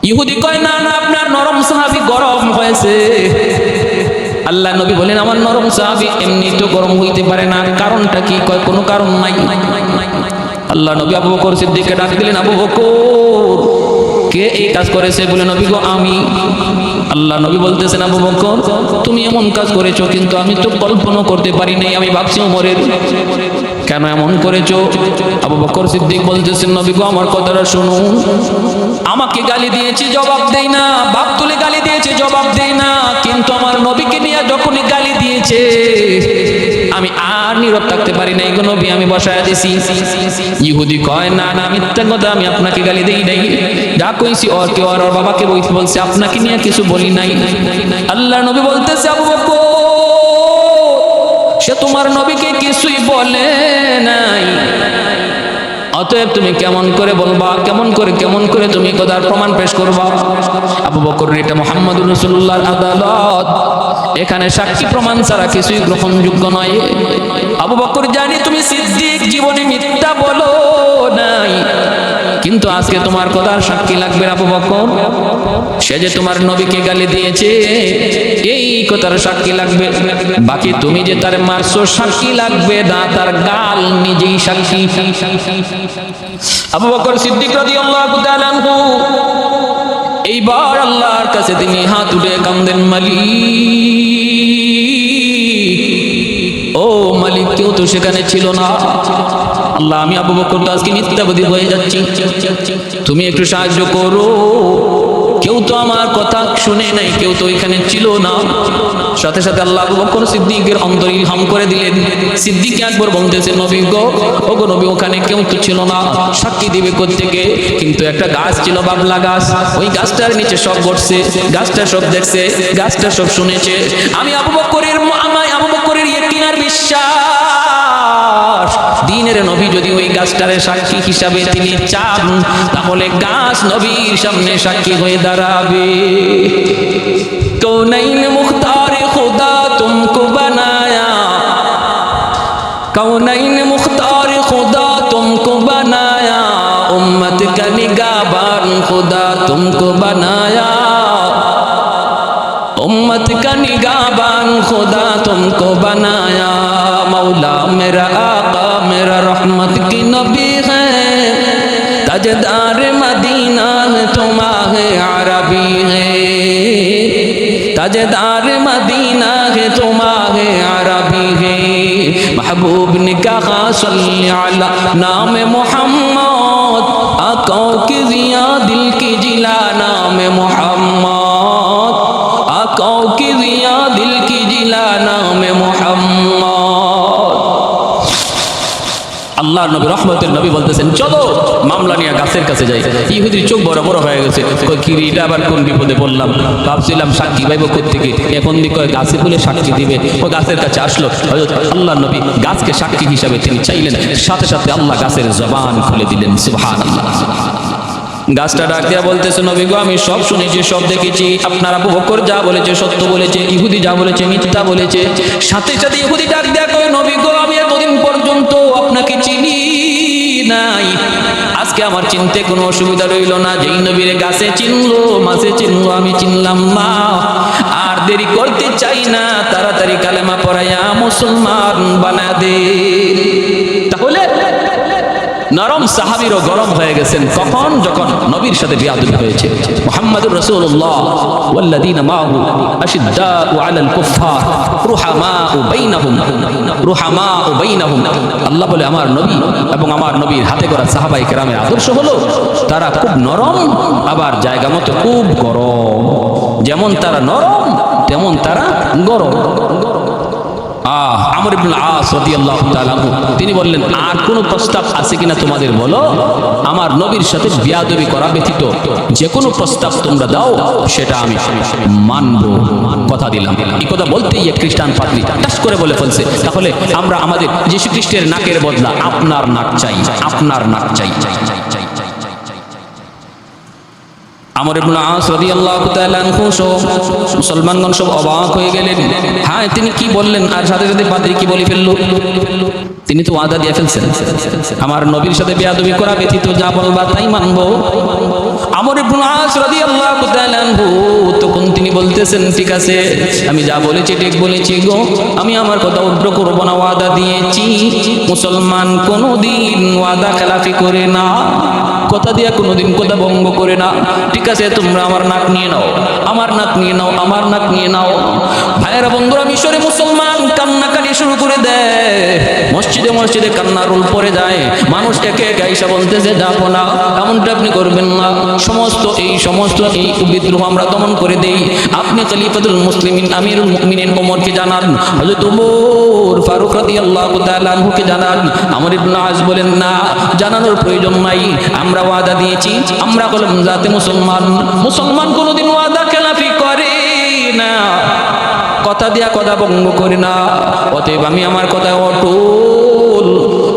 ইহুদি কয় না না, আপনার নরম সাহাবী গরম হয়েছে। আল্লাহ নবী বলেন আমার নরম সাহাবী এমনি তো গরম হইতে পারে না, কারণটা কি? কয় কোনো কারণ নাই। আল্লাহ নবী আবু বকর সিদ্দিককে ডাক দিলেন, আবু বকর কে এই কাজ করেছে? বলে নবী গো আমি। আল্লাহ নবী বলতেছেন আবু বকর তুমি এমন কাজ করেছো কিন্তু আমি তো কল্পনা করতে পারি নাই, আমি ভাবছি ওমরের। কেন এমন করেছো? আবু বকর সিদ্দিক বলতেছেন নবী গো আমার কথাটা শুনুন, আমাকে গালি দিয়েছি জবাব দেই না, বাপ তুলে গালি দিয়েছে জবাব দেই না, কিন্তু আমার নবীকে নিয়ে যখনই গালি দিয়েছে আমি আর নীরব থাকতে পারি না, এগো নবী আমি বসায় দিছি। ইহুদি কয় না না মিথ্যা কথা, আমি আপনাকে গালি দেই নাই, যা কইছি ওর কে ওর বাবাকে বলছে, আপনাকে নিয়ে কিছু বলি নাই। আল্লাহ নবী বলতেছে আবু বকর সে তোমার নবীকে কিছুই বলে নাই, অতএব তুমি কেমন করে বলবা, কেমন করে তুমি কথার প্রমাণ পেশ করবা? আবু বকর এটা মুহাম্মদুর রাসূলুল্লাহর আদালত, এখানে সাক্ষী প্রমাণ ছাড়া কিছুই গ্রহণযোগ্য নয়। আবু বকর জানি তুমি সিদ্দিক, জীবনে মিথ্যা বলো নাই, কিন্তু আজকে তোমার কথার সাক্ষী লাগবে আবু বকর, সে যে তোমার নবীকে গালি দিয়েছে এই কথার সাক্ষী লাগবে, বাকি তুমি যে তার মারছো সাক্ষী লাগবে না, তার গাল নিজেই সাক্ষী। আবু বকর সিদ্দিক রাদিয়াল্লাহু তাআলা আনহু এইবার আল্লাহর কাছে তিনি হাত উঠে কাঁদেন, মালিক ও মালিক, কেউ তো সেখানে ছিল না। আল্লাহ আমি আবু বকর তো আজকে মিথ্যাবাদী হয়ে যাচ্ছি, তুমি একটু সাহায্য করো, কেউ তো আমার কথা শুনে নাই, কেউ তো এখানে ছিল না। সাথে সাথে আল্লাহ আবু বকর সিদ্দিকের অন্তর ইলহাম করে দিলেন। সিদ্দিক আকবর বলতেছে নবী গো, ও গো নবী ওখানে কেউ তো ছিল না, সাক্ষী দিবে কোত্থেকে? কিন্তু একটা গাছ ছিল, বাবলা গাছ, ওই গাছটার নিচে সব ঘটছে, গাছটা সব দেখছে, গাছটা সব শুনেছে। আমি আবু বকরের ইয়াকিন আর বিশ্বাস, দ্বীনের নবী যদি ওই গাছটারে সাক্ষী হিসাবে তিনি চান, তাহলে গাছ নবীর সামনে সাক্ষী হয়ে দাঁড়াবে। কৌনাইন মুখতার খুদা তুমকো বানায়া, কৌনাইন মুখতার খুদা তুমকো বানায়া, উম্মত কা নিগাহবান খুদা তুমকো বানায়া, उम्मत का निगाहबान खुदा तुमको बनाया, मौला मेरा आका मेरा रहमत की नबी है, ताजदार मदीना है तुम आहे अरबी है, ताजदार मदीना है तुम आहे अरबी है, महबूब ने कहा सल्ली अला नाम मोहम्मद, आँखों की जिया दिल की जिला नाम मोहम्मद, आँखों की जिया दिल की जिला नाम मोहम्मद। আল্লাহর নবী রহমতের নবী বলতেছেন চলো মামলা নিয়ে গাছের কাছে যাই। ইহুদির চোখ বড় বড় হয়ে গেছে, কি এটা আবার কোন বিপদে বললাম, ভাবছিলাম সাক্ষী পাইব কোত্থেকে, এখন দিকে গাছে বলে সাক্ষী দিবে। ও গাছের কাছে আসলো, আল্লাহর নবী গাছকে সাক্ষী হিসাবে তিনি চাইলেন, সাথে সাথে আল্লাহ গাছের জবান খুলে দিলেন। সুবহানাল্লাহ। গাছটা ডাক দিয়া বলতেছে নবী গো আমি সব শুনেছি, সব দেখেছি, আপনার আবু বকর যা বলেছে সত্য বলেছে, ইহুদি যা বলেছে মিথ্যা বলেছে। সাথে সাথে ইহুদি ডাক দিয়া কয় নবী গো আমি এতদিন পর্যন্ত আপনাকে চিনি নাই, আজকে আমার চিনতে কোনো অসুবিধা রইল না, যেই নবীর গাছে চিনলো মাছে চিনলো আমি চিনলাম না, আর দেরি করতে চাই না, তাড়াতাড়ি কালেমা পড়াইয়া মুসলমান বানা দে। তাহলে নরম সাহাবীরও গরম হয়ে গেছেন কখন? যখন নবীর সাথে বিয়াদবি হয়েছে। মুহাম্মাদুর রাসূলুল্লাহ ওয়াল্লাযীনা মাআহু আশিদ্দাউ আলাল কুফফার রুহামাউ বাইনাহুম। আল্লাহ বলে আমার নবী এবং আমার নবীর হাতে করা সাহাবায়ে কেরামের আদর্শ হলো তারা খুব নরম, আবার জায়গা মতো খুব গরম। যেমন তারা নরম তেমন তারা গরম। আমর ইবনে আস রাদিয়াল্লাহু তাআলা তিনি বললেন আর কোন প্রস্তাব আছে কিনা তোমাদের বলো, আমার নবীর সাথে বিয়াদবি করা ব্যতীত যে কোনো প্রস্তাব তোমরা দাও সেটা আমি মানব, কথা দিলাম। এই কথা বলতেই এক খ্রিস্টান পাদ্রী টাস করে বলে ফেলছে, তাহলে আমরা আমাদের যীশু খ্রিস্টের নাকের বদলা আপনার নাক চাই, আপনার নাক চাই। আমর ইবনে আস রাদিয়াল্লাহু তাআলা আনহু মুসলমানগণ সব অবাক হয়ে গেলেন। হ্যাঁ তিনি কি বললেন, আর সাথে সাথে পাদ্রী কি বলে ফেললো, তিনি তো ওয়াদা দিয়ে ফেলছেন আমার নবীর সাথে বেয়াদবি করা ব্যতীত যা বলবা তাই মানবো। আমর ইবনে আস রাদিয়াল্লাহু তাআলা আনহু তখন তিনি বলতেছেন, ঠিক আছে আমি যা বলেছি ঠিক বলেছি গো, আমি আমার কথা উদ্র করব না, ওয়াদা দিয়েছি। মুসলমান কোনোদিন ওয়াদা খেলাফি করে না, কথা দিয়া কোনোদিন কথা ভঙ্গ করে না। ঠিক আছে তোমরা আমার নাক নিয়ে নাও, আমার নাক নিয়ে নাও, আমার নাক নিয়ে নাও। ভাইয়েরা বন্ধুরা, মিশরে মুসলমান কান্নাকাটি শুরু করে দেয়, মসজিদে মসজিদে কান্নার রোল পড়ে যায়। মানুষ একে একে আইসা বলতেছে যাবো না, এমনটা আপনি করবেন না, সমস্ত এই বিদ্রোহ আমরা দমন করে দেই। আপনি খলিফাতুল মুসলিমিন আমিরুল মুমিনিন ওমরকে জানান, হযরত ওমর ফারুক রাদিয়াল্লাহু তাআলা আনহুকে জানান। আমর ইবনে আস বলেন, না জানানোর প্রয়োজন নাই, আমরা ওয়াদা দিয়েছি, আমরা হলাম জাতে মুসলমান কোনোদিন ওয়াদা খেলাফি করে না, কথা দিয়া কথা ভঙ্গ করে না। অতএব আমি আমার কথা অটল,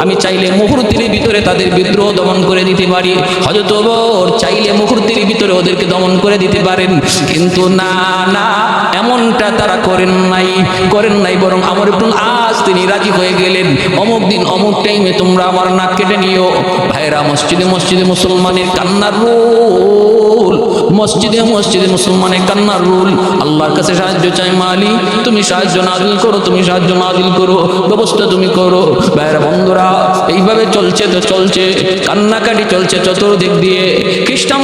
আমি চাইলে মুহূর্তের ভিতরে তাদের বিদ্রোহ দমন করে দিতে পারি। হযরত ওমর চাইলে মুহূর্তের ভিতরে ওদেরকে দমন করে দিতে পারেন, কিন্তু না না, এমনটা তারা করেন নাই, বরং আমর ইবনে আস তিনি রাজি হয়ে গেলেন, অমুক দিন অমুক টাইমে তোমরা আমার নাক কেটে নিও। ভাইরা, মসজিদে মসজিদে মুসলমানের কান্নার রোল, মসজিদে মসজিদে মুসলমানের কান্নার রোল। আল্লাহর কাছে সাহায্য চাই, মালিক তুমি সাহায্য নাযিল করো, তুমি সাহায্য নাযিল করো, ব্যবস্থা তুমি করো। ভাইরা বন্ধুরা, এইভাবে চলছে তো চলছে, কান্নাকাটি চলছে চতুর্দিক দিয়ে। খ্রিস্টান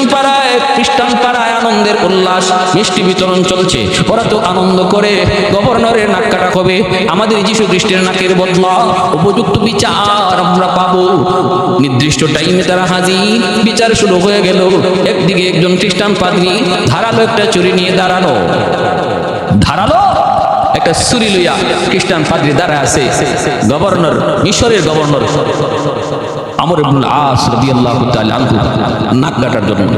পাড়ায় আনন্দের উল্লাস, মিষ্টি বিতরণ চলছে। ওরা তো আনন্দ করে গভর্নরের নাক কাটা হবে, আমাদের যীশু খ্রিস্টের নাকের বদলা উপযুক্ত বিচার আমরা পাবো। নির্দিষ্ট টাইমে তারা হাজির, বিচার শুরু হয়ে গেল। একদিকে একজন খ্রিস্টান পাদ্রী ধারালো একটা ছুরি নিয়ে দাঁড়ালো, একটা ছুরি লইয়া খ্রিস্টান পাদ্রী দাঁড়ায় আছে। গভর্নর, মিশরের গভর্নর আমর ইবনে আস রাদিয়াল্লাহু তাআলা আনহু নাক কাটার জন্য।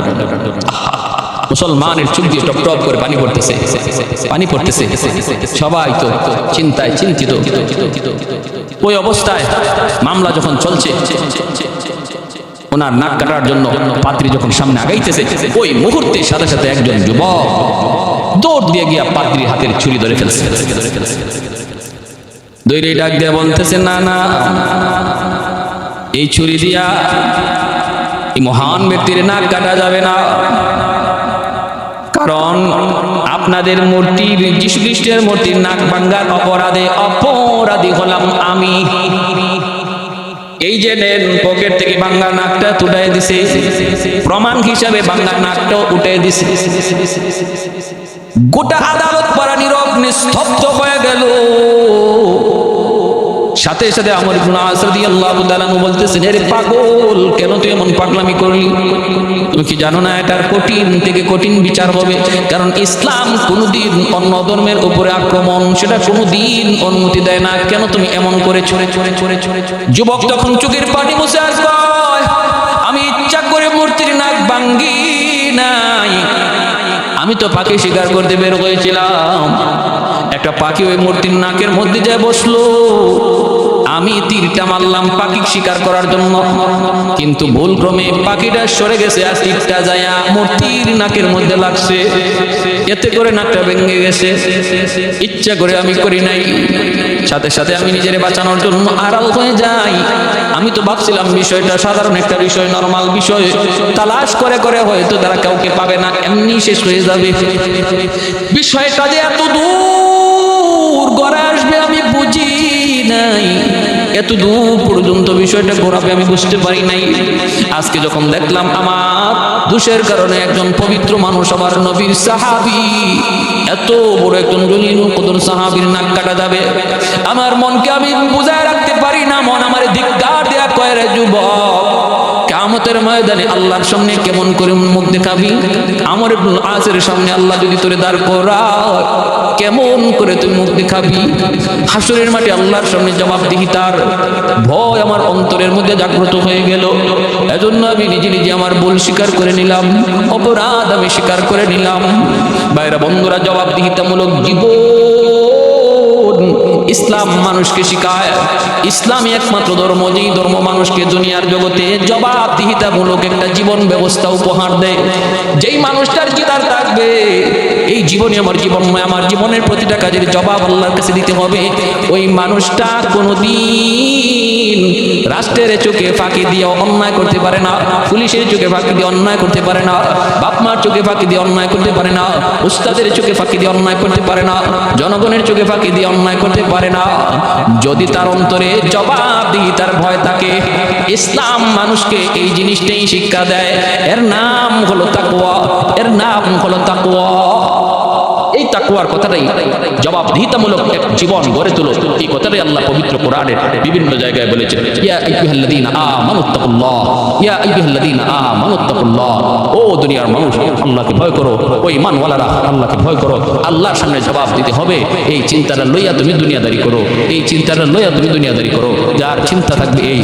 মুসলমানের চোখ দিয়ে টপ টপ করে পানি পড়তেছে, সবাই তো চিন্তায় চিন্তিত। ওই অবস্থায় মামলা যখন চলছে, ওনার নাক কাটার জন্য পাদ্রী যখন সামনে আগাইতেছে, ওই মুহূর্তে সাথে সাথে একজন যুবক দৌড় দিয়ে গিয়া পাদ্রীর হাতের ছুরি ধরে ফেলছে। দৌড়ে ডাক দিয়ে বলতেছে, না না, এই ছুরি দিয়া এই মহান ব্যক্তির নাক কাটা যাবে না, কারণ আপনাদের মূর্তির, যীশু খ্রিস্টের মূর্তির নাক ভাঙ্গার অপরাধী হলাম আমি। এই যে নেন, পকেট থেকে ভাঙ্গা নাকটা তুলে দিছে, প্রমাণ হিসাবে ভাঙ্গা নাকটাও উঠে দিছে। গোটা আদালত পাড়া নীরব নিস্তব্ধ হয়ে গেল। সাথে সাথে আমর ইবনে আস রাদিয়াল্লাহু তাআলা আনহু বলতেছেন, আরে পাগল, কেন তুই এমন পাগলামি করলি? তুমি কি জানো না এটার কঠিন থেকে কঠিন বিচার হবে? কারণ ইসলাম কোনোদিন অন্য ধর্মের উপরে আক্রমণ, সেটা কোনোদিন অনুমতি দেয় না। কেন তুমি এমন করে ছড়ে। যুবক তখন চোখের পানি মুছে আর কয়, আমি ইচ্ছা করে মূর্তির নাক ভাঙ্গি নাই, আমি তো পাখি শিকার করতে বের হয়েছিলাম, একটা পাখি ওই মূর্তির নাকের মধ্যে যায় বসলো, আমি তীরটা মারলাম পাখি শিকার করার জন্য, কিন্তু ভুলক্রমে পাখিটা সরে গেছে আর তীরটা যায়া মূর্তির নাকের মধ্যে লাগছে, এতে করে নাকটা ভেঙে গেছে। ইচ্ছা করে আমি করি নাই। সাথে সাথে আমি নিজের বাঁচানোর জন্য আড়াল হয়ে যাই। আমি তো ভাবছিলাম বিষয়টা সাধারণ একটা বিষয়, নরমাল বিষয়, তালাশ করে করে হয়তো তারা কাউকে পাবে না, এমনি শেষ হয়ে যাবে। বিষয়টা যে এত দূর গড়ে আসবে আমি বুঝি নাই, এত দূর পর্যন্ত বিষয়টা ঘোরাবে আমি বুঝতে পারি নাই। আজকে যখন দেখলাম আমার দোষের কারণে একজন পবিত্র মানুষ, আমার নবীর সাহাবী, এত বড় একজন জলিলুল কদর সাহাবীর নাক কাটা যাবে, আমার মনকে আমি বুঝায় রাখতে পারি না। মন আমার ধিক্কার দেয়া কয়, রে যুবক, কিয়ামতের ময়দানে আল্লাহর সামনে কেমন করে মুখ দেখাবি? আমর ইবনে আসের সামনে আল্লাহ যদি তোরে দাঁড় করায়, কেমন করে তুই মুখ দেখাবি? হাসরের মাঠে আল্লাহর সামনে জবাবদিহিতার ভয় আমার অন্তরের মধ্যে জাগ্রত হয়ে গেল। এজন্য আমি নিজে নিজে আমার ভুল স্বীকার করে নিলাম, অপরাধ আমি স্বীকার করে নিলাম। ভাইরা বন্ধুরা, জবাবদিহিতামূলক জীবন ইসলাম মানুষকে শিখায়। ইসলামই একমাত্র ধর্ম যেই ধর্ম মানুষকে দুনিয়ার জগতে জবাবদিহিতামূলক একটা জীবন ব্যবস্থা উপহার দেয়। যেই মানুষটার জিদার থাকবে, এই জীবনে আমার জীবন নয়, আমার জীবনের প্রতিটা কাজের জবাব আল্লাহর কাছে দিতে হবে। ওই মানুষটা কোনোদিন রাষ্ট্রের চোখে ফাঁকি দিয়ে অন্যায় করতে পারে না, পুলিশের চোখে ফাঁকি দিয়ে অন্যায় করতে পারে না, বাপ মার চোখে ফাঁকি দিয়ে অন্যায় করতে পারে না, উস্তাদের চোখে ফাঁকি দিয়ে অন্যায় করতে পারে না, জনগণের চোখে ফাঁকি দিয়ে অন্যায় করতে পারে না। যদি তার অন্তরে জবাবদিহিতার ভয় থাকে, ইসলাম মানুষকে এই জিনিসটাই শিক্ষা দেয়। এর নাম হলো তাকওয়া, এর নাম হলো তাকওয়া। এই তাকওয়ার কথাটাই জবাবদিহিতামূলক এক জীবন গড়ে তোলো, এই কথাটাই আল্লাহ পবিত্র কোরআনের বিভিন্ন জায়গায় বলেছেন। ইয়া আইয়ুহাল্লাযীনা আমানুত্তাকুল্লাহ, ইয়া আইয়ুহাল্লাযীনা আমানুত্তাকুল্লাহ। ও দুনিয়ার মানুষ, আল্লাহকে ভয় করো। ও ঈমানওয়ালারা, আল্লাহকে ভয় করো। আল্লাহর সামনে জবাব দিতে হবে। এই চিন্তাটা লইয়া তুমি দুনিয়াদারি করো, এই চিন্তাটা লইয়া তুমি দুনিয়াদারি করো। যার চিন্তা থাকবে এই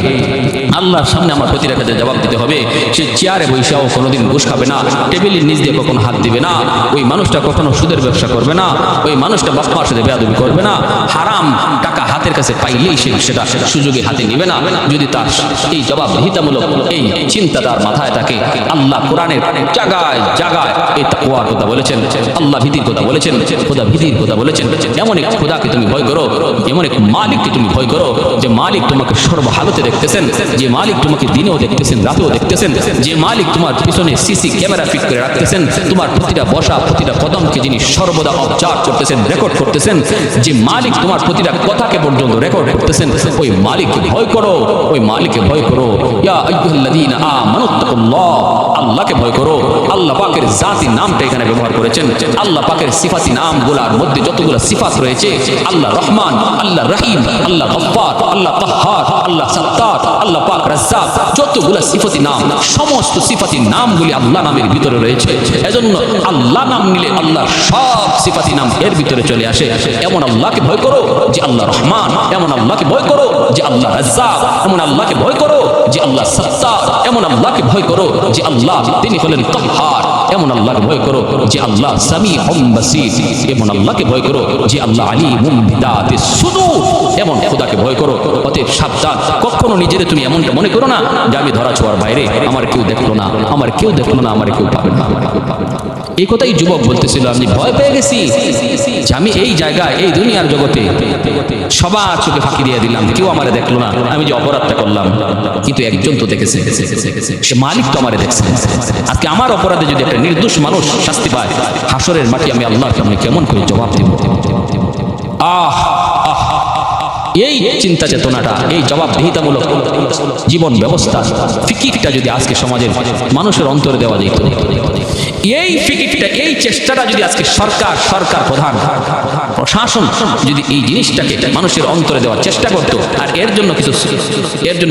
আল্লাহর সামনে আমার প্রতিটা কাজে জবাব দিতে হবে, সে চেয়ারে বৈশাও কোনোদিন ঘুষ খাবে না, টেবিলের নিচ দিয়ে কখনো হাত দিবে না, ওই মানুষটা কখনো সুদের ব্যবসা করবে না, ওই মানুষটা বাপ্পার সাথে বেয়াদবি করবে না, হারাম টাকা হাতের কাছে পাইলেই সে সেটা সুযোগে হাতে নিবে না। যদি তার এই জবাবদিহিতামূলক এই চিন্তা তার মাথায় থাকে, আল্লাহ কোরআনের জায়গায় জায়গায় এই তাকওয়ার কথা বলেছেন, আল্লাহ ভীতির কথা বলেছেন, খোদা ভীতির কথা বলেছেন। এমন এক খোদাকে তুমি ভয় করো, এমন এক মালিককে তুমি ভয় করো, যে মালিক তোমাকে সর্বহালতে দেখতেছেন, যে মালিক তোমাকে দিনেও দেখতেছেন, রাতেও দেখতেছেন, যে মালিক তোমার পিছনে সিসি ক্যামেরা ফিট করে রাখতেছেন, তোমার প্রতিটা বসা প্রতিটা কদমকে যিনি সর্বদা অবজার্ভ করতেছেন, রেকর্ড করতেছেন, যে মালিক তোমার প্রতিটা কথাকে পর্যন্ত রেকর্ড করতেছেন, ওই মালিককে ভয় করো, ওই মালিককে ভয় করো। ইয়া আইয়ুহাল্লাযীনা আমানুত্তাকুল্লাহ, আল্লাহকে ভয় করো। আল্লাহ পাকের জাতি নামটা এখানে ব্যবহার করেছেন। আল্লাহ পাকের সিফাতি নামগুলোর মধ্যে যতগুলো সিফাত রয়েছে, আল্লাহ রহমান, আল্লাহ রহিম, আল্লাহ গফফার, আল্লাহ কাহ্হার, আল্লাহ সাত্তার, আল্লাহ পাক রাজ্জাক, যতগুলো সিফাতি নাম, সমস্ত সিফাতি নামগুলি আল্লাহ নামের ভিতরে রয়েছে। এজন্য আল্লাহ নাম নিলে আল্লাহ সব সিফাতি নাম এর ভিতরে চলে আসে। এমন আল্লাহকে ভয় করো যে আল্লাহ রহমান, এমন আল্লাহকে ভয় করো যে আল্লাহ রাজ্জাক, এমন আল্লাহকে ভয় করো যে আল্লাহ সাত্তার, এমন আল্লাহকে ভয় করো যে আল্লাহ তিনি হলেন কাহ্হার, এমন আল্লাহকে ভয় করো যে আল্লাহ সামিউম বাসীর, এমন আল্লাহকে ভয় করো যে আল্লাহ আলিমুম বিদাতিস সুদূর, এমন খোদাকে ভয় করো। অতএব সাবধান, কখনো নিজেরে তুমি এমনটা মনে করো না যে আমি ধরা ছোঁয়ার বাইরে, আমার কেউ দেখলো না, আমার কেউ দেখলো না, আমার কেউ পাবে না। এই কথাই যুবক বলতেছিল, আমি ভয় পেয়ে গেছি যে আমি এই জায়গায়, এই দুনিয়ার জগতে সবার চোখে ফাঁকি দিয়ে দিলাম, কেউ আমারে দেখলো না, আমি যে অপরাধটা করলাম, কিন্তু একজন তো দেখেছে, সে মালিক তো আমারে দেখছে। আজকে আমার অপরাধে যদি একটা নির্দোষ মানুষ শাস্তি পায়, হাসরের মাটি আমি আল্লাহর সামনে কেমন করে জবাব দেব? আহ আহ, এই চিন্তা চেতনাটা, এই জবাবদিহিতামূলক জীবন ব্যবস্থা, ফিকিরটা যদি আজকে সমাজের মানুষের অন্তরে দেওয়া যেত, এই ফিকিরটা, এই চেষ্টাটা যদি আজকে সরকার প্রধান প্রশাসন যদি এই জিনিসটাকে মানুষের অন্তরে দেওয়ার চেষ্টা করতো, আর এর জন্য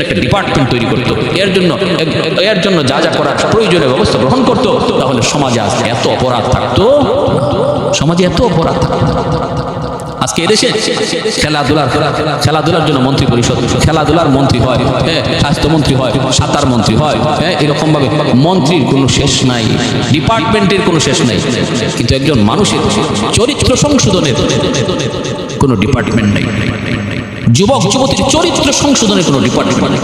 একটা ডিপার্টমেন্ট তৈরি করতো, এর জন্য যা যা করার প্রয়োজনীয় ব্যবস্থা গ্রহণ করতো, তাহলে সমাজে আজ এত অপরাধ থাকতো, সমাজে এত অপরাধ থাকতো। আজকে এদেশে খেলাধুলার জন্য মন্ত্রী পরিষদ, খেলাধুলার মন্ত্রী হয়, স্বাস্থ্যমন্ত্রী হয়, সাঁতার মন্ত্রী হয়, এরকম ভাবে মন্ত্রীর কোনো শেষ নাই, ডিপার্টমেন্টের কোনো শেষ নাই, কিন্তু একজন মানুষের চরিত্র সংশোধনের কোনো ডিপার্টমেন্ট নাই, যুবক যুবতীর চরিত্র সংশোধনের কোনো ডিপার্টমেন্ট নেই।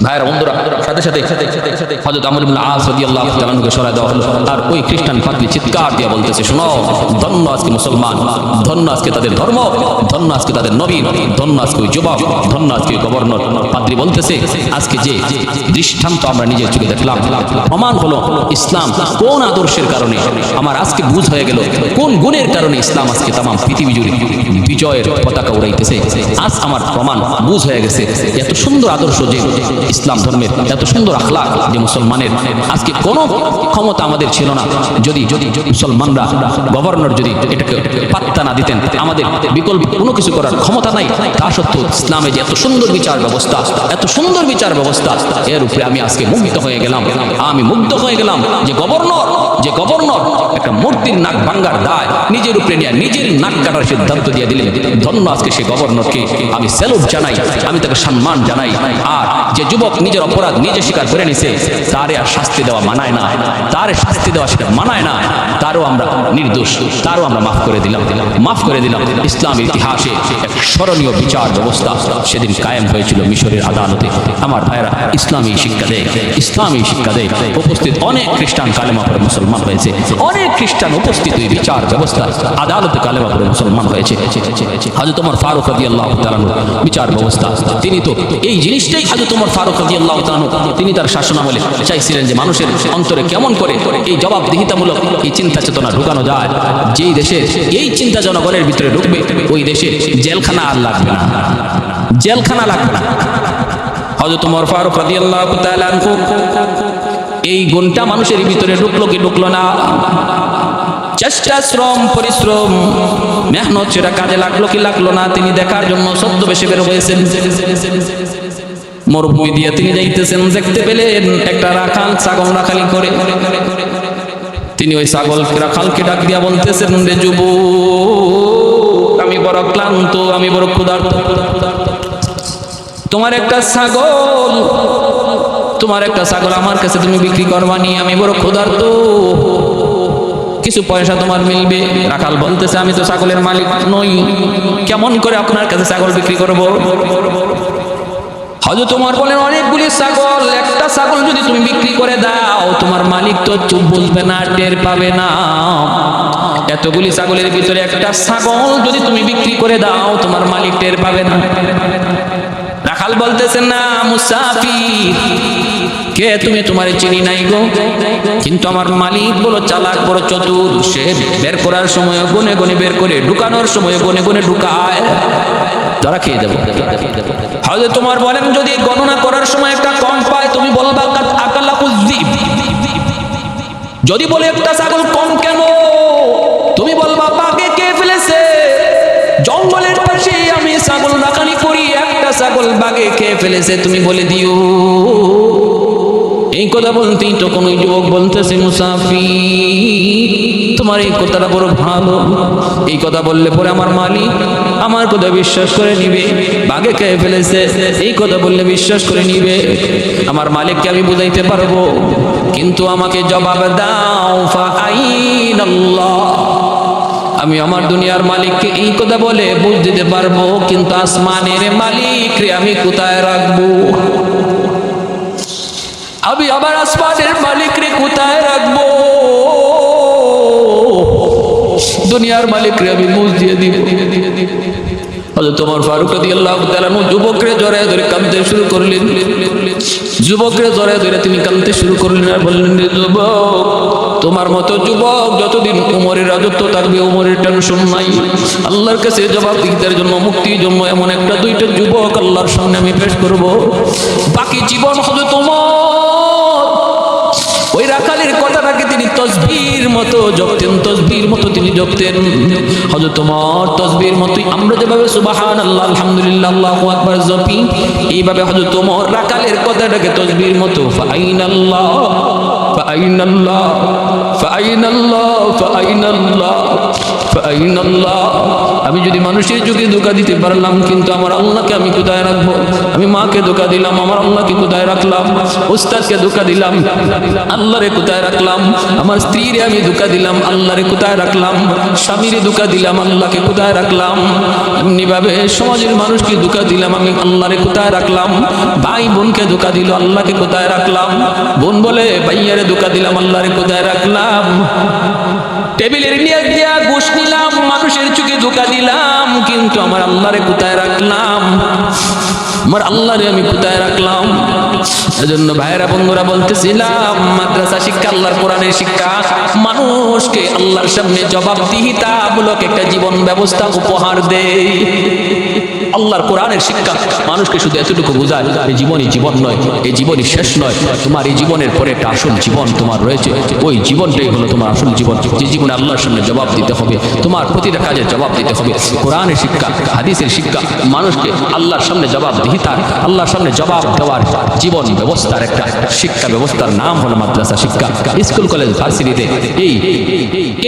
ভাইয়েরা বন্ধুরা, সাথে সাথে হযরত আমর ইবনে আস রাদিয়াল্লাহু তাআলা আনহুকে সরায় দেওয়া হলো, আর ওই খ্রিস্টান পাদ্রী চিৎকার দিয়ে বলতেছে, শোনো, ধন্য আজকে মুসলমান, ধন্য আজকে তাদের ধর্ম, ধন্য আজকে তাদের নবী, ধন্য আজকে ওই যুবক, ধন্য আজকে গভর্নর। পাদ্রী বলতেছে, আজকে যে দৃষ্টান্ত আমরা নিজের চোখে দেখলাম, প্রমাণ হলো ইসলাম কোন আদর্শের কারণে আমার আজকে বুঝ হয়ে গেল, কোন গুণের কারণে ইসলাম আজকে তামাম পৃথিবী জুড়ে বিজয়ের পতাকা উড়াইতেছে। আজ আমার প্রমাণ বুঝ হয়ে গেছে, এত সুন্দর আদর্শ যে ইসলাম ধর্মের, এত সুন্দর আখলাক যে মুসলমানের, আজকে কোনো ক্ষমতা আমাদের ছিল না, যদি মুসলমানরা গভর্নর যদি এটাকে পাত্তা না দিতেন, আমাদের বিকল্প কোনো কিছু করার ক্ষমতা নাই, তা সত্ত্বেও ইসলামে যে এত সুন্দর বিচার ব্যবস্থা, এত সুন্দর বিচার ব্যবস্থা, এর উপরে আমি আজকে মুগ্ধ হয়ে গেলাম। আমি মুগ্ধ হয়ে গেলাম যে গভর্নর একটা মূর্তির নাক ভাঙ্গার দায় নিজের উপরে নিয়ে নিজের নাক কাটার সিদ্ধান্ত দিয়ে দিলেন। ধন্য আজকে সেই গভর্নরকে আমি স্যালুট জানাই, আমি তাকে সম্মান জানাই। আর যে যুবক নিজের অপরাধ নিজে স্বীকার করে নিছে, তারে আর শাস্তি দেওয়া মানায় না, তারে শাস্তি দেওয়া সেটা মানায় না, তারও আমরা নির্দোষ, তারও আমরা মাফ করে দিলাম। ইসলামের ইতিহাসে এক স্মরণীয় বিচার ব্যবস্থা সেদিন কায়েম হয়েছিল মিশরের আদালতে। আমার ভাইরা, ইসলামী শিক্ষা দেয়, উপস্থিত অনেক খ্রিস্টান কালেমা পড়ে মুসলমান মুসলমান হয়েছে, অনেক খ্রিস্টান উপস্থিত ওই বিচার ব্যবস্থা আদালতে কালেমা পড়ে মুসলমান হয়েছে। হযরত ওমর ফারুক রাদিয়াল্লাহু তাআলা বিচার ব্যবস্থা, তিনি তো এই জিনিসটাই হযরত ওমর ফারুক রাদিয়াল্লাহু তাআলা তিনি তার শাসনামলে চাইছিলেন যে মানুষের অন্তরে কেমন করে এই জবাবদিহিতামূলক এই চিন্তা চেতনা ঢুকানো যায়, যেই দেশে এই চিন্তা জনগণের ভিতরে ঢুকবে ওই দেশে জেলখানা আর লাগবে না, জেলখানা লাগবে না। হযরত ওমর ফারুক রাদিয়াল্লাহু তাআলা এই গুণটা মানুষের ভিতরে ঢুকলো কি ঢুকলো না? চেষ্টা, শ্রম, পরিশ্রম, মেহনত সেটা কাজে লাগলো কি লাগলো না? তিনি দেখার জন্য ছদ্মবেশে বের হয়েছেন। মরুভূমি দিয়ে তিনি যাইতেছেন, দেখতে পেলেন একটা রাখাল ছাগল রাখালি করে। তিনি ওই ছাগল রাখালকে ডাক দিয়া বলতেছেন, রে যুবক, আমি বড় ক্লান্ত, আমি বড় ক্ষুধার্ত, তোমার একটা ছাগল আমার কাছে তুমি বিক্রি করবানি, আমি বড় ক্ষুধার্ত, কিছু পয়সা তোমার মিলবে। রাখাল বলতেছে, আমি তো ছাগলের মালিক নই, কেমন করে আপনার কাছে ছাগল বিক্রি করব? হযরত ওমর বলেন, অনেকগুলি ছাগল, একটা ছাগল যদি তুমি বিক্রি করে দাও তোমার মালিক তো চুপ বুঝবে না, টের পাবে না। এতগুলি ছাগলের ভিতরে একটা ছাগল যদি তুমি বিক্রি করে দাও তোমার মালিক টের পাবে না। রাখাল বলতেছেন, না মুসাফির, কে তুমি? তোমার চিনি নাই গো, কিন্তু আমার মালিক বড় চালাক, বড় চতুর, সে বের করার সময় গনে গনে বের করে, ঢুকানোর সময় গনে গনে ঢুকায়, ধরা খেয়ে যাবো। হযরত ওমর বলেন, যদি গণনা করার সময় একটা কম পায় তুমি বলবা আকালাকুয যিব, যদি বলে একটা ছাগল কম কেন তুমি বলবা বাঘে কে ফেলেছে, জঙ্গলের পাশে আমি ছাগল রাখানি করি, একটা ছাগল বাঘে খেয়ে ফেলেছে তুমি বলে দিও। এই কথা বলতেই তো কোন যুবক বলতেছে, মুসাফির, তোমার এই কথাটা বড় ভালো, এই কথা বললে পরে আমার মালিক আমার কথা বিশ্বাস করে নিবে, বাঘে খেয়ে ফেলেছে এই কথা বললে বিশ্বাস করে নিবে, আমার মালিককে আমি বুঝাইতে পারবো, কিন্তু আমাকে জবাব দাও, ফাআইনাল্লাহ, আমি আমার দুনিয়ার মালিককে এই কথা বলে বুঝ দিতে পারবো, কিন্তু আসমানের মালিক রে আমি কোথায় রাখবো? আমি আবার আসমানের মালিক রে কোথায় রাখবো? দুনিয়ার মালিক রে আমি বুঝ দিয়ে দিব। হযরত ওমর ফারুক রাদিয়াল্লাহু তাআলা যুবকরে জড়ায় ধরে কাঁদতে শুরু করলেন, যুবকরে জড়ায় ধরে তিনি কাঁদতে শুরু করলেন আর বললেন, যুবক, তোমার মতো যুবক যতদিন উমরের রাজত্ব থাকবে উমরের টেনশন নাই, আল্লাহর কাছে জবাবদিহিতার জন্য, মুক্তির জন্য এমন একটা দুইটা যুবক আল্লাহর সামনে আমি পেশ করব, বাকি জীবন হযরত ওমর ওই রাখালের কথাটাকে তিনি তসবির মতো জপতেন, তসবির মতো তিনি জপতেন। হযরত ওমর তসবির মতোই আমরা যেভাবে সুবহানাল্লাহ, আলহামদুলিল্লাহ, আল্লাহু আকবার জপি, এইভাবে হযরত ওমর রাখালের কথাটাকে তসবির মতো ফাআইনাল্লাহ ফাআইনাল্লাহ ফাআইনাল্লাহ ফাআইনাল্লাহ ফাআইনাল্লাহ, আমি যদি মানুষের চোখে ধোঁকা দিতে পারলাম কিন্তু আমার আল্লাহকে আমি কোথায় রাখবো? আমি মাকে ধোঁকা দিলাম, আমার আল্লাহকে কোথায় রাখলাম? উস্তাদকে ধোঁকা দিলাম, আল্লাহরে কোথায় রাখলাম? আমার স্ত্রীরে আমি ধোঁকা দিলাম, আল্লাহরে কোথায় রাখলাম? স্বামীরে ধোঁকা দিলাম, আল্লাহকে কোথায় রাখলাম? এমনি ভাবে সমাজের মানুষকে ধোঁকা দিলাম, আমি আল্লাহরে কোথায় রাখলাম? ভাই বোনকে ধোঁকা দিল, আল্লাহকে কোথায় রাখলাম? বোন বলে ভাইয়ারে ধোঁকা দিলাম, আল্লাহরে কোথায় রাখলাম? টেবিলের নিয়ে দিয়া ঘুষ নিলাম, মানুষের চোখে ধোঁকা দিলাম, কিন্তু আমার আল্লাহরে কোথায় রাখলাম? আমার আল্লাহরে আমি কোথায় রাখলাম? এজন্য ভাইয়েরা বন্ধুরা বলতেছিলাম, মাদ্রাসা শিক্ষা, আল্লাহর কোরআনের শিক্ষা মানুষকে আল্লাহর সামনে জবাবদিহিতামূলক একটা জীবন ব্যবস্থা উপহার দেয়। আল্লাহর কোরআনের শিক্ষা মানুষকে শুধু এতটুকু বোঝায়, এই জীবনই জীবন নয়, এই জীবনই শেষ নয়, তোমার এই জীবনের পরে একটা আসল জীবন তোমার রয়েছে, ওই জীবনটাই হলো তোমার আসল জীবন, যে জীবনে আল্লাহর সামনে জবাব দিতে হবে, তোমার প্রতিটা কাজের জবাব দিতে হবে। কোরআনের শিক্ষা, হাদিসের শিক্ষা মানুষকে আল্লাহর সামনে জবাবদিহিতা, আল্লাহর সামনে জবাব দেওয়ার জীবন ব্যবস্থার একটা শিক্ষা ব্যবস্থার নাম হলো মাদ্রাসা শিক্ষা। স্কুল কলেজ ভার্সিটিতে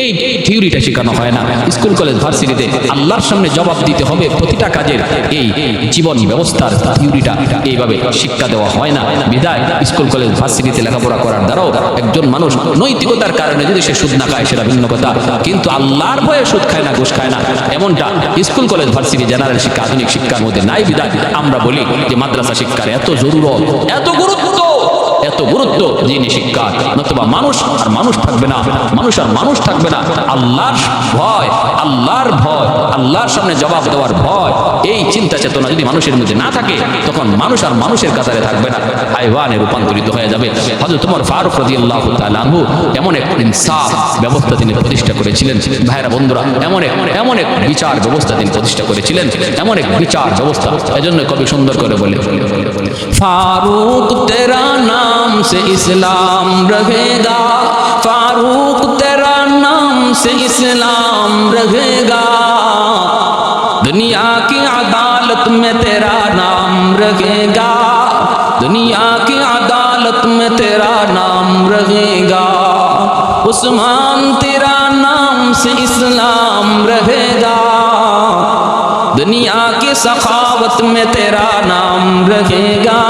এই থিওরিটা শেখানো হয় না। স্কুল কলেজ ভার্সিটিতে আল্লাহর সামনে জবাব দিতে হবে প্রতিটা কাজের, এই জীবন ব্যবস্থার থিওরিটা এইভাবে শিক্ষা দেওয়া হয় না। বিদায় স্কুল কলেজ ভার্সিটিতে লেখাপড়া করার দ্বারাও একজন মানুষ নৈতিকতার কারণে যদি সে সুদ না খায় সেটা ভিন্ন কথা, কিন্তু আল্লাহর ভয়ে সুদ খায় না, ঘুষ খায় না, এমনটা স্কুল কলেজ ভার্সিটি জেনারেল শিক্ষা, আধুনিক শিক্ষার মধ্যে নাই। বিদায় আমরা বলি যে মাদ্রাসা শিক্ষার এত জরুরত, এত গুরুত্ব, এত এত গুরুত্ব দিনী শিক্ষা, নতুবা মানুষ আর মানুষ থাকবে না, মানুষ আর মানুষ থাকবে না। আল্লাহর ভয়, আল্লাহর ভয়, আল্লাহর সামনে জবাব দেওয়ার ভয়, এই চিন্তা চেতনা যদি মানুষের মধ্যে না থাকে, তখন মানুষ আর মানুষের কাতারে থাকবে না, হাইওয়ানে রূপান্তরিত হয়ে যাবে। হযরত ওমর ফারুক রাদিয়াল্লাহু তাআলা আনহু এমন এক ইনসাফ ব্যবস্থা তিনি প্রতিষ্ঠা করেছিলেন। ভাইরা বন্ধুরা, এমন এক বিচার ব্যবস্থা তিনি প্রতিষ্ঠা করেছিলেন, এমন এক বিচার ব্যবস্থা। এজন্য কবি সুন্দর করে বলে, ফারুক তেরা নাম সে ইসলাম রহেগা, ফারুক তেরা নাম সে ইসলাম রহেগা, दुनिया की अदालत में तेरा नाम रहेगा, दुनिया की अदालत में तेरा नाम रहेगा, उस्मान तेरा नाम से इस्लाम रहेगा, दुनिया की सखावत में तेरा नाम रहेगा,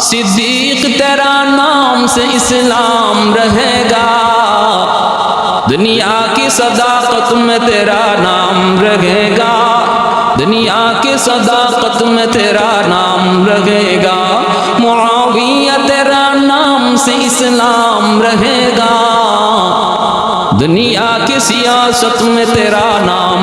सिद्दीक तेरा नाम से इस्लाम रहेगा, दुनिया की सदाकत में तेरा नाम रहेगा, दुनिया की सदाकत में तेरा नाम रहेगा, मुआविया तेरा नाम से इस्लाम रहेगा, दुनिया की सियासत में तेरा नाम